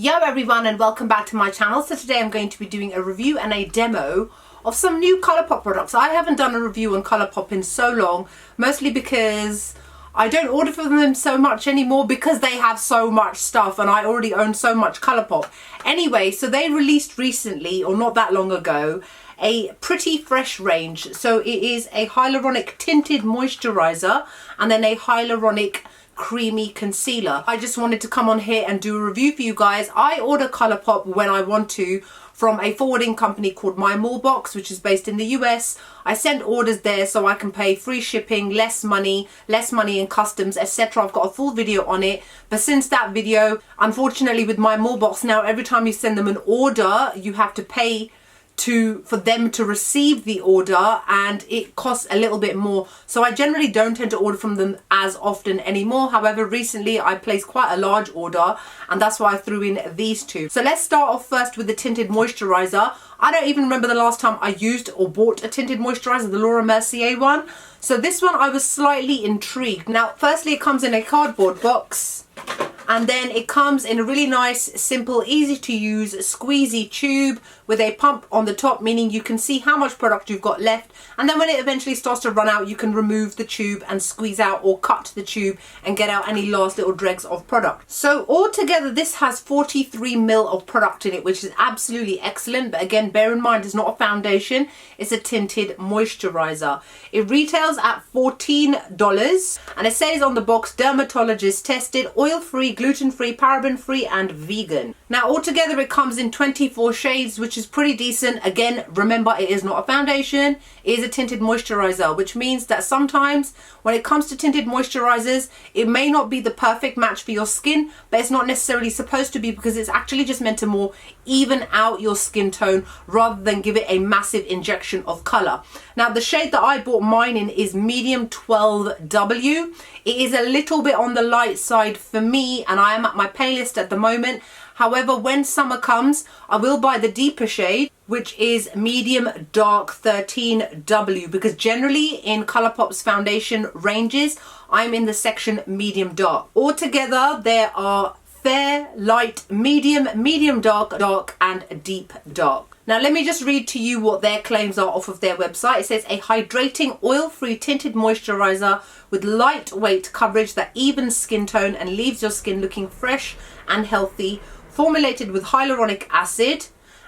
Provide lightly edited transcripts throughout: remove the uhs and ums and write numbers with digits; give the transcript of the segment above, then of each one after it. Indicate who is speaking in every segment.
Speaker 1: Yo everyone, and welcome back to my channel. So today I'm going to be doing a review and a demo of some new Colourpop products. I haven't done a review on Colourpop in so long, mostly because I don't order from them so much anymore because they have so much stuff and I already own so much Colourpop. Anyway, so they released recently, or not that long ago, a Pretty Fresh range. So it is a hyaluronic tinted moisturizer and then a hyaluronic creamy concealer. I just wanted to come on here and do a review for you guys. I order Colourpop when I want to from a forwarding company called MyMallBox, which is based in the US. I send orders there so I can pay free shipping, less money in customs, etc. I've got a full video on it, but since that video, unfortunately with MyMallBox now, every time you send them an order, you have to pay for them to receive the order, and it costs a little bit more. So I generally don't tend to order from them as often anymore. However, recently I placed quite a large order and that's why I threw in these two. So let's start off first with the tinted moisturizer. I don't even remember the last time I used or bought a tinted moisturizer, the Laura Mercier one. So this one I was slightly intrigued. Now, firstly, it comes in a cardboard box. And then it comes in a really nice, simple, easy to use squeezy tube with a pump on the top, meaning you can see how much product you've got left. And then when it eventually starts to run out, you can remove the tube and squeeze out or cut the tube and get out any last little dregs of product. So altogether, this has 43 ml of product in it, which is absolutely excellent. But again, bear in mind, it's not a foundation, it's a tinted moisturizer. It retails at $14 and it says on the box, dermatologist tested, oil-free, gluten-free, paraben-free and vegan. Now altogether it comes in 24 shades, which is pretty decent. Again, remember, it is not a foundation, it is a tinted moisturizer, which means that sometimes when it comes to tinted moisturizers, it may not be the perfect match for your skin, but it's not necessarily supposed to be, because it's actually just meant to more even out your skin tone rather than give it a massive injection of color. Now the shade that I bought mine in is medium 12W. It is a little bit on the light side for me and I am at my palest at the moment. However, when summer comes, I will buy the deeper shade, which is medium dark 13W, because generally in Colourpop's foundation ranges, I'm in the section medium dark. Altogether, there are fair, light, medium dark, dark and deep dark. Now let me just read to you what their claims are off of their website. It says a hydrating oil-free tinted moisturizer with lightweight coverage that evens skin tone and leaves your skin looking fresh and healthy, formulated with hyaluronic acid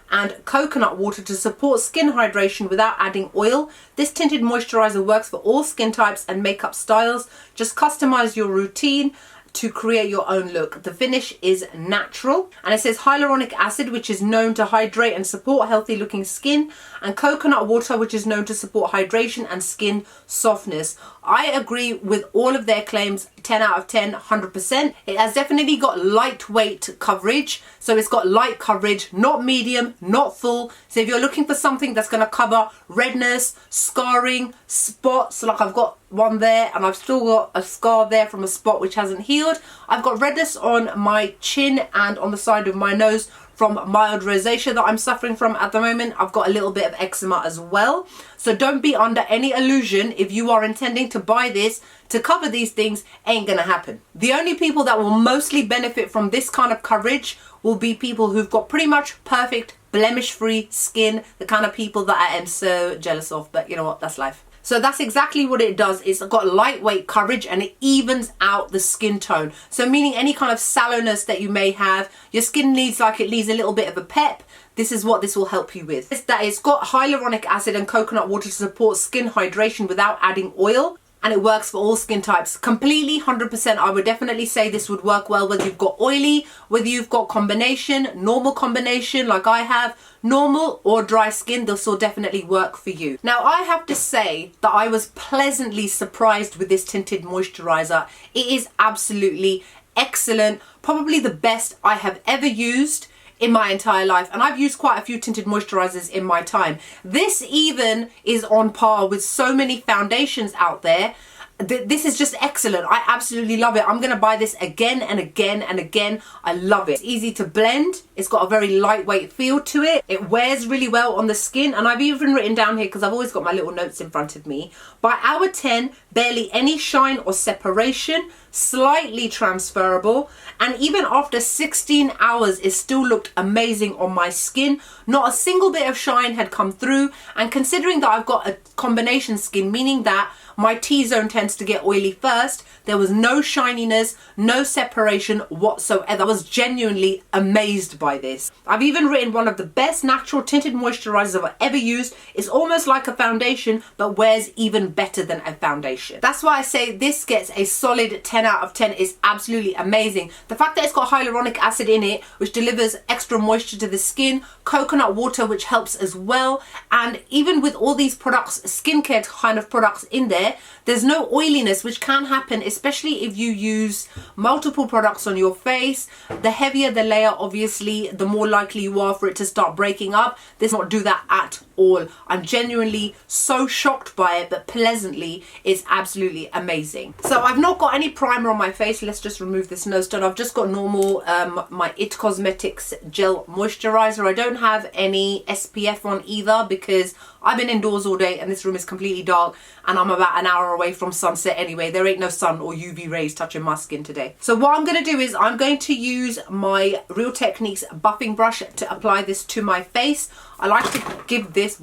Speaker 1: and coconut water to support skin hydration without adding oil. This tinted moisturizer works for all skin types and makeup styles. Just customize your routine to create your own look. The finish is natural, and it says hyaluronic acid, which is known to hydrate and support healthy looking skin, and coconut water, which is known to support hydration and skin softness. I agree with all of their claims, 10 out of 10, 100%. It has definitely got lightweight coverage, so it's got light coverage, not medium, not full. So if you're looking for something that's going to cover redness, scarring, spots, like I've got one there and I've still got a scar there from a spot which hasn't healed. I've got redness on my chin and on the side of my nose from mild rosacea that I'm suffering from at the moment. I've got a little bit of eczema as well. So don't be under any illusion if you are intending to buy this to cover these things, ain't gonna happen. The only people that will mostly benefit from this kind of coverage will be people who've got pretty much perfect blemish-free skin, the kind of people that I am so jealous of, but you know what, that's life. So that's exactly what it does. It's got lightweight coverage and it evens out the skin tone. So meaning any kind of sallowness that you may have, your skin needs a little bit of a pep. This is what this will help you with. It's got hyaluronic acid and coconut water to support skin hydration without adding oil. And it works for all skin types. Completely, 100%. I would definitely say this would work well whether you've got oily, whether you've got combination, normal combination like I have, normal or dry skin, this will definitely work for you. Now I have to say that I was pleasantly surprised with this tinted moisturizer. It is absolutely excellent. Probably the best I have ever used in my entire life, and I've used quite a few tinted moisturizers in my time. This even is on par with so many foundations out there. This is just excellent. I absolutely love it. I'm going to buy this again and again and again. I love it. It's easy to blend. It's got a very lightweight feel to it. It wears really well on the skin, and I've even written down here, because I've always got my little notes in front of me, by hour 10, barely any shine or separation. slightly transferable, and even after 16 hours it still looked amazing on my skin. Not a single bit of shine had come through, and considering that I've got a combination skin, meaning that my T-zone tends to get oily first, there was no shininess, no separation whatsoever. I was genuinely amazed by this. I've even written one of the best natural tinted moisturizers I've ever used. It's almost like a foundation, but wears even better than a foundation. That's why I say this gets a solid 10 out of 10. It's absolutely amazing. The fact that it's got hyaluronic acid in it, which delivers extra moisture to the skin, coconut water, which helps as well, and even with all these products, skincare kind of products in there, there's no oiliness, which can happen, especially if you use multiple products on your face. The heavier the layer, obviously, the more likely you are for it to start breaking up. This does not do that at all. I'm genuinely so shocked by it, but pleasantly, it's absolutely amazing. So I've not got any primer on my face. Let's just remove this nose stone. I've just got normal my It Cosmetics gel moisturizer. I don't have any SPF on either because I've been indoors all day and this room is completely dark, and I'm about an hour away from sunset anyway. There ain't no sun or UV rays touching my skin today. So what I'm going to do is I'm going to use my Real Techniques buffing brush to apply this to my face. I like to give this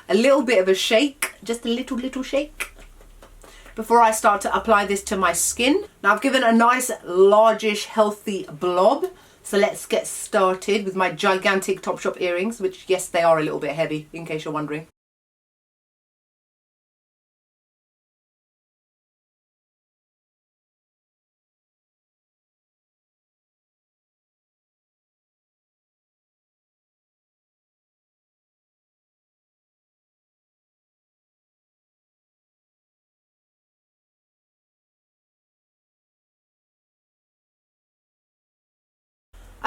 Speaker 1: a little bit of a shake, just a little shake, before I start to apply this to my skin. Now I've given a nice largish healthy blob. So let's get started with my gigantic Topshop earrings, which yes, they are a little bit heavy in case you're wondering.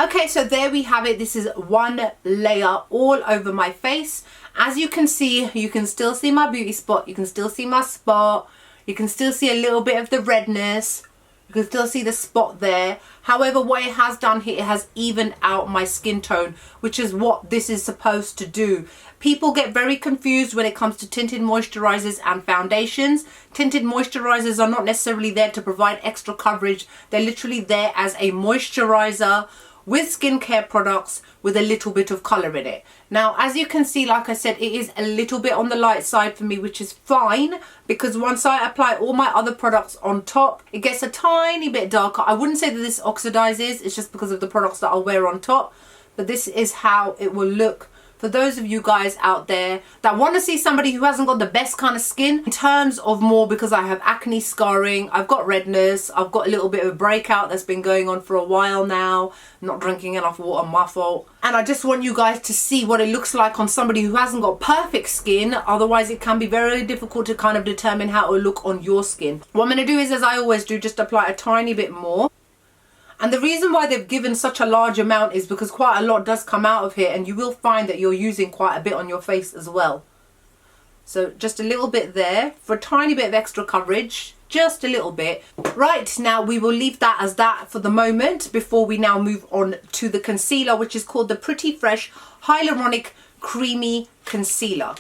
Speaker 1: Okay, so there we have it. This is one layer all over my face. As you can see, you can still see my beauty spot. You can still see my spot. You can still see a little bit of the redness. You can still see the spot there. However, what it has done here, it has evened out my skin tone, which is what this is supposed to do. People get very confused when it comes to tinted moisturizers and foundations. Tinted moisturizers are not necessarily there to provide extra coverage. They're literally there as a moisturizer with skincare products with a little bit of color in it. Now, as you can see, like I said, it is a little bit on the light side for me, which is fine, because once I apply all my other products on top, it gets a tiny bit darker. I wouldn't say that this oxidizes, it's just because of the products that I'll wear on top, but this is how it will look for those of you guys out there that want to see somebody who hasn't got the best kind of skin in terms of more, because I have acne scarring, I've got redness, I've got a little bit of a breakout that's been going on for a while now, not drinking enough water, my fault. And I just want you guys to see what it looks like on somebody who hasn't got perfect skin. Otherwise it can be very difficult to kind of determine how it will look on your skin. What I'm going to do is, as I always do, just apply a tiny bit more. And the reason why they've given such a large amount is because quite a lot does come out of here, and you will find that you're using quite a bit on your face as well. So just a little bit there for a tiny bit of extra coverage, just a little bit. Right, now we will leave that as that for the moment before we now move on to the concealer, which is called the Pretty Fresh Hyaluronic Creamy Concealer.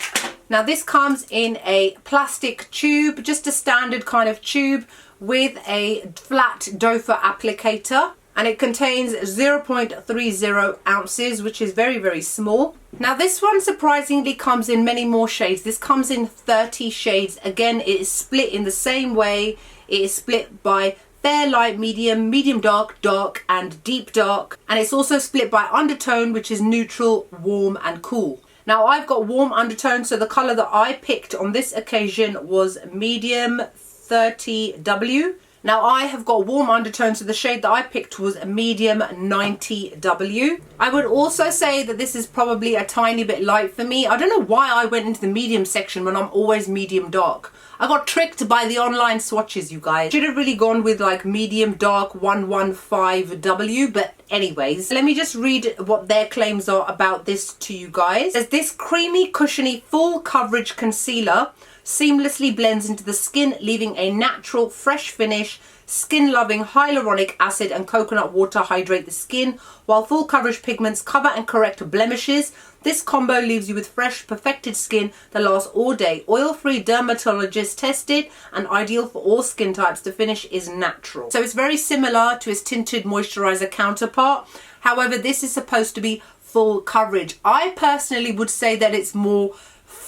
Speaker 1: Now this comes in a plastic tube, just a standard kind of tube, with a flat doe foot applicator, and it contains 0.30 ounces, which is very, very small. Now this one surprisingly comes in many more shades. This comes in 30 shades. Again, it is split in the same way. It is split by fair, light, medium, medium dark, dark, and deep dark. And it's also split by undertone, which is neutral, warm, and cool. Now I've got warm undertone, so the color that I picked on this occasion was medium 30W. Now I have got warm undertones, so the shade that I picked was a medium 90W. I would also say that this is probably a tiny bit light for me. I don't know why I went into the medium section when I'm always medium dark. I got tricked by the online swatches, you guys. Should have really gone with like medium dark 115W, but anyways, let me just read what their claims are about this to you guys. As this creamy, cushiony, full coverage concealer seamlessly blends into the skin, leaving a natural, fresh finish skin loving hyaluronic acid and coconut water hydrate the skin, while full coverage pigments cover and correct blemishes. This combo leaves you with fresh, perfected skin that lasts all day. Oil-free, dermatologist tested, and ideal for all skin types. The finish is natural. So it's very similar to its Tinted Moisturiser counterpart. However, this is supposed to be full coverage. I personally would say that it's more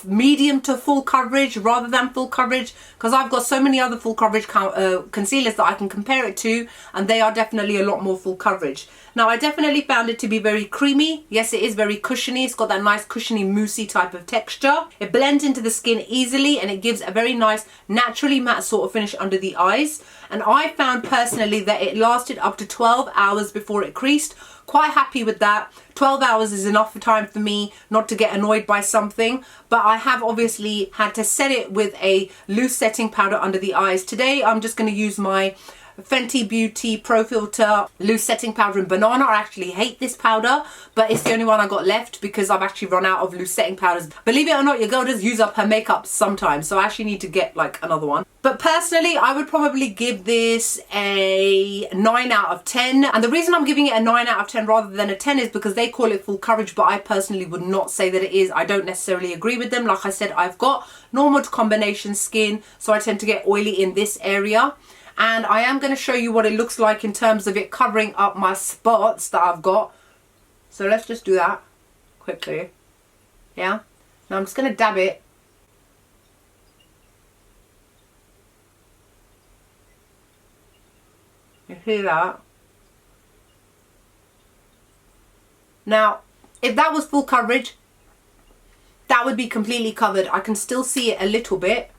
Speaker 1: medium to full coverage rather than full coverage, because I've got so many other full coverage concealers that I can compare it to, and they are definitely a lot more full coverage. Now, I definitely found it to be very creamy. Yes, it is very cushiony. It's got that nice cushiony moussey type of texture. It blends into the skin easily, and it gives a very nice naturally matte sort of finish under the eyes. And I found personally that it lasted up to 12 hours before it creased. Quite happy with that. 12 hours is enough time for me not to get annoyed by something, but I have obviously had to set it with a loose setting powder under the eyes. Today I'm just going to use my Fenty Beauty Pro Filter loose setting powder in banana. I actually hate this powder, but it's the only one I got left because I've actually run out of loose setting powders. Believe it or not, your girl does use up her makeup sometimes, so I actually need to get like another one. But personally, I would probably give this a 9 out of 10. And the reason I'm giving it a 9 out of 10 rather than a 10 is because they call it full coverage, but I personally would not say that it is. I don't necessarily agree with them. Like I said, I've got normal to combination skin, so I tend to get oily in this area. And I am going to show you what it looks like in terms of it covering up my spots that I've got. So let's just do that quickly. Yeah. Now I'm just going to dab it. You hear that? Now, if that was full coverage, that would be completely covered. I can still see it a little bit.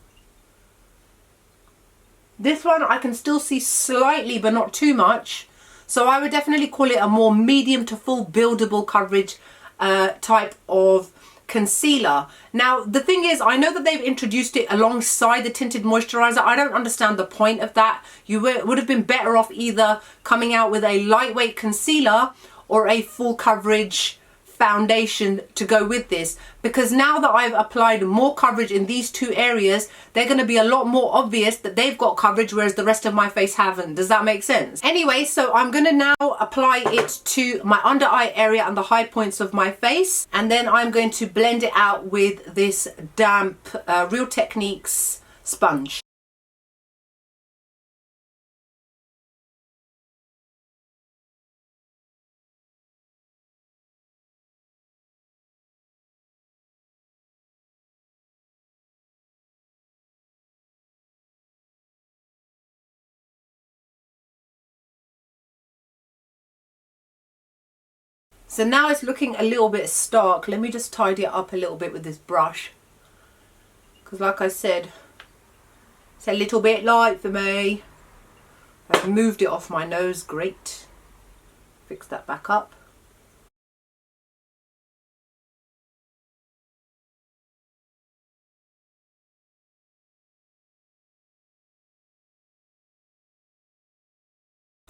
Speaker 1: This one I can still see slightly, but not too much. So I would definitely call it a more medium to full buildable coverage type of concealer. Now, the thing is, I know that they've introduced it alongside the Tinted Moisturiser. I don't understand the point of that. You would have been better off either coming out with a lightweight concealer or a full coverage foundation to go with this, because now that I've applied more coverage in these two areas, they're going to be a lot more obvious that they've got coverage, whereas the rest of my face haven't. Does that make sense? Anyway, so I'm going to now apply it to my under eye area and the high points of my face, and then I'm going to blend it out with this damp Real Techniques sponge. So now it's looking a little bit stark. Let me just tidy it up a little bit with this brush, because like I said, it's a little bit light for me. I've moved it off my nose. Great. Fix that back up.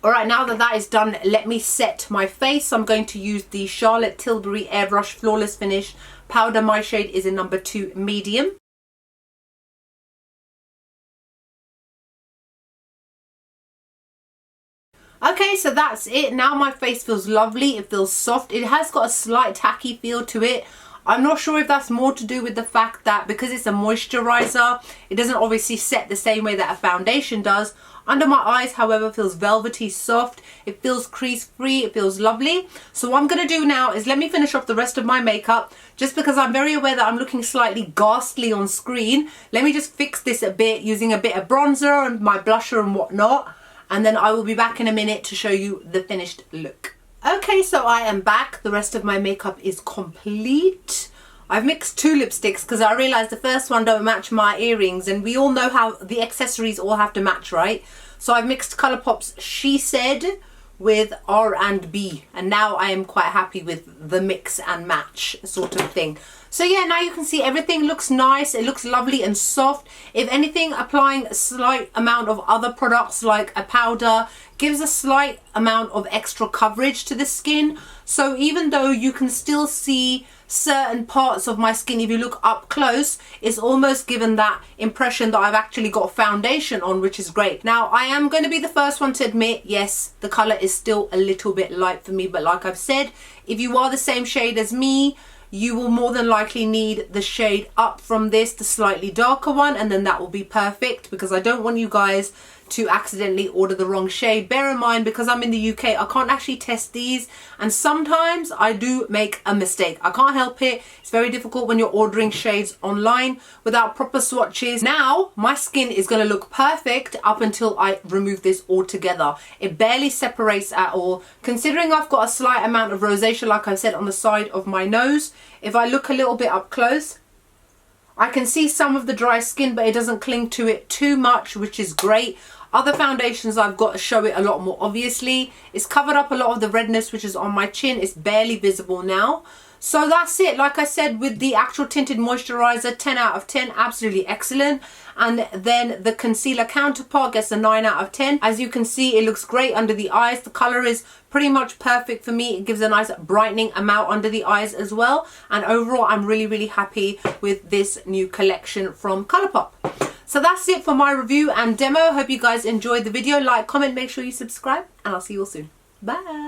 Speaker 1: Alright, now that that is done, let me set my face. I'm going to use the Charlotte Tilbury Airbrush Flawless Finish powder. My shade is in number 2 medium. Okay, so that's it. Now my face feels lovely. It feels soft. It has got a slight tacky feel to it. I'm not sure if that's more to do with the fact that because it's a moisturizer, it doesn't obviously set the same way that a foundation does. Under my eyes, however, feels velvety soft. It feels crease free. It feels lovely. So what I'm going to do now is let me finish off the rest of my makeup, just because I'm very aware that I'm looking slightly ghastly on screen. Let me just fix this a bit using a bit of bronzer and my blusher and whatnot, and then I will be back in a minute to show you the finished look. Okay, so I am back. The rest of my makeup is complete. I've mixed 2 lipsticks because I realised the first one don't match my earrings, and we all know how the accessories all have to match, right? So I've mixed Colourpop's She Said with R&B, and now I am quite happy with the mix and match sort of thing. So yeah, now you can see everything looks nice. It looks lovely and soft. If anything, applying a slight amount of other products like a powder gives a slight amount of extra coverage to the skin. So even though you can still see certain parts of my skin, if you look up close, it's almost given that impression that I've actually got foundation on, which is great. Now, I am going to be the first one to admit, yes, the colour is still a little bit light for me, but like I've said, if you are the same shade as me, you will more than likely need the shade up from this, the slightly darker one, and then that will be perfect, because I don't want you guys to accidentally order the wrong shade. Bear in mind, because I'm in the UK, I can't actually test these, and sometimes I do make a mistake. I can't help it. It's very difficult when you're ordering shades online without proper swatches. Now, my skin is going to look perfect up until I remove this altogether. It barely separates at all. Considering I've got a slight amount of rosacea, like I said, on the side of my nose, if I look a little bit up close, I can see some of the dry skin, but it doesn't cling to it too much, which is great. Other foundations I've got to show it a lot more obviously. It's covered up a lot of the redness which is on my chin. It's barely visible now. So that's it. Like I said, with the actual Tinted Moisturiser, 10 out of 10, absolutely excellent. And then the concealer counterpart gets a 9 out of 10. As you can see, it looks great under the eyes. The colour is pretty much perfect for me. It gives a nice brightening amount under the eyes as well. And overall, I'm really, really happy with this new collection from Colourpop. So that's it for my review and demo. Hope you guys enjoyed the video. Like, comment, make sure you subscribe, and I'll see you all soon. Bye.